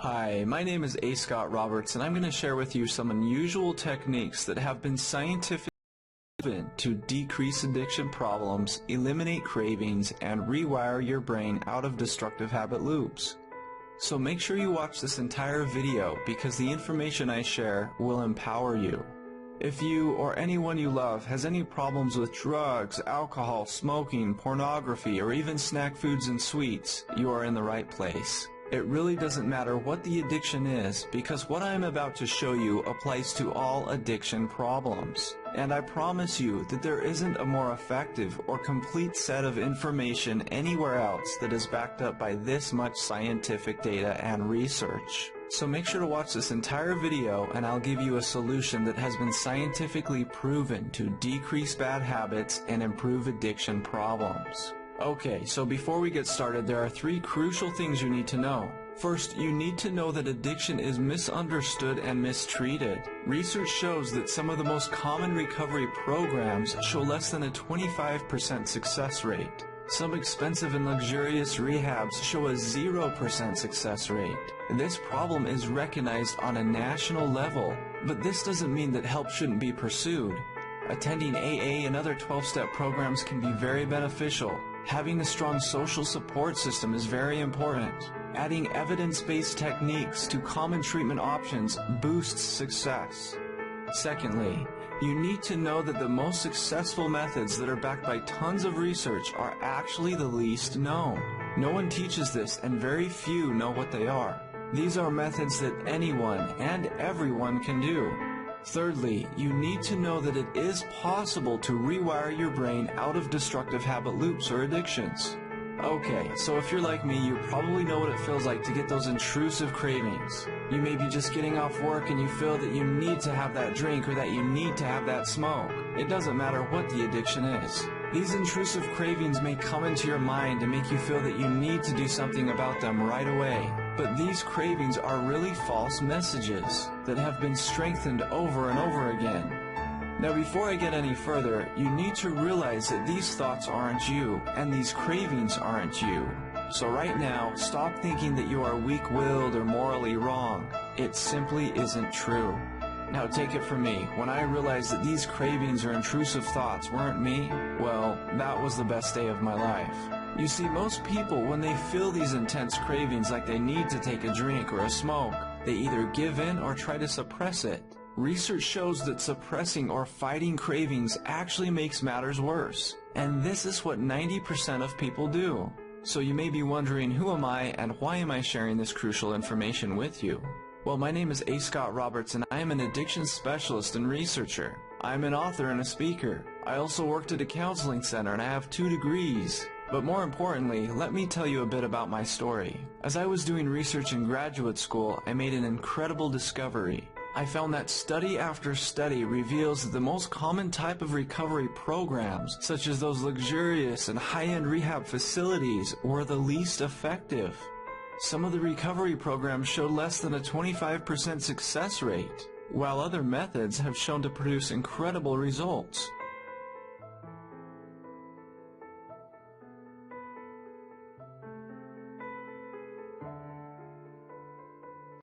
Hi, my name is A. Scott Roberts, and I'm going to share with you some unusual techniques that have been scientifically proven to decrease addiction problems, eliminate cravings, and rewire your brain out of destructive habit loops. So make sure you watch this entire video because the information I share will empower you. If you or anyone you love has any problems with drugs, alcohol, smoking, pornography, or even snack foods and sweets, you are in the right place. It really doesn't matter what the addiction is because what I am about to show you applies to all addiction problems. And I promise you that there isn't a more effective or complete set of information anywhere else that is backed up by this much scientific data and research. So make sure to watch this entire video and I'll give you a solution that has been scientifically proven to decrease bad habits and improve addiction problems. Okay, so before we get started, there are 3 crucial things you need to know. First, you need to know that addiction is misunderstood and mistreated. Research shows that some of the most common recovery programs show less than a 25% success rate. Some expensive and luxurious rehabs show a 0% success rate. This problem is recognized on a national level, but this doesn't mean that help shouldn't be pursued. Attending AA and other 12-step programs can be very beneficial. Having a strong social support system is very important. Adding evidence-based techniques to common treatment options boosts success. Secondly, you need to know that the most successful methods that are backed by tons of research are actually the least known. No one teaches this and very few know what they are. These are methods that anyone and everyone can do. Thirdly, you need to know that it is possible to rewire your brain out of destructive habit loops or addictions. Okay, so if you're like me, you probably know what it feels like to get those intrusive cravings. You may be just getting off work and you feel that you need to have that drink or that you need to have that smoke. It doesn't matter what the addiction is. These intrusive cravings may come into your mind and make you feel that you need to do something about them right away. But these cravings are really false messages that have been strengthened over and over again. Now, before I get any further, you need to realize that these thoughts aren't you, and these cravings aren't you. So right now, stop thinking that you are weak-willed or morally wrong. It simply isn't true. Now take it from me, when I realized that these cravings or intrusive thoughts weren't me, well, that was the best day of my life. You see, most people, when they feel these intense cravings like they need to take a drink or a smoke, they either give in or try to suppress it. Research shows that suppressing or fighting cravings actually makes matters worse. And this is what 90% of people do. So you may be wondering, who am I and why am I sharing this crucial information with you? Well, my name is A. Scott Roberts and I am an addiction specialist and researcher. I'm an author and a speaker. I also worked at a counseling center and I have 2 degrees. But more importantly, let me tell you a bit about my story. As I was doing research in graduate school, I made an incredible discovery. I found that study after study reveals that the most common type of recovery programs, such as those luxurious and high-end rehab facilities, were the least effective. Some of the recovery programs showed less than a 25% success rate, while other methods have shown to produce incredible results.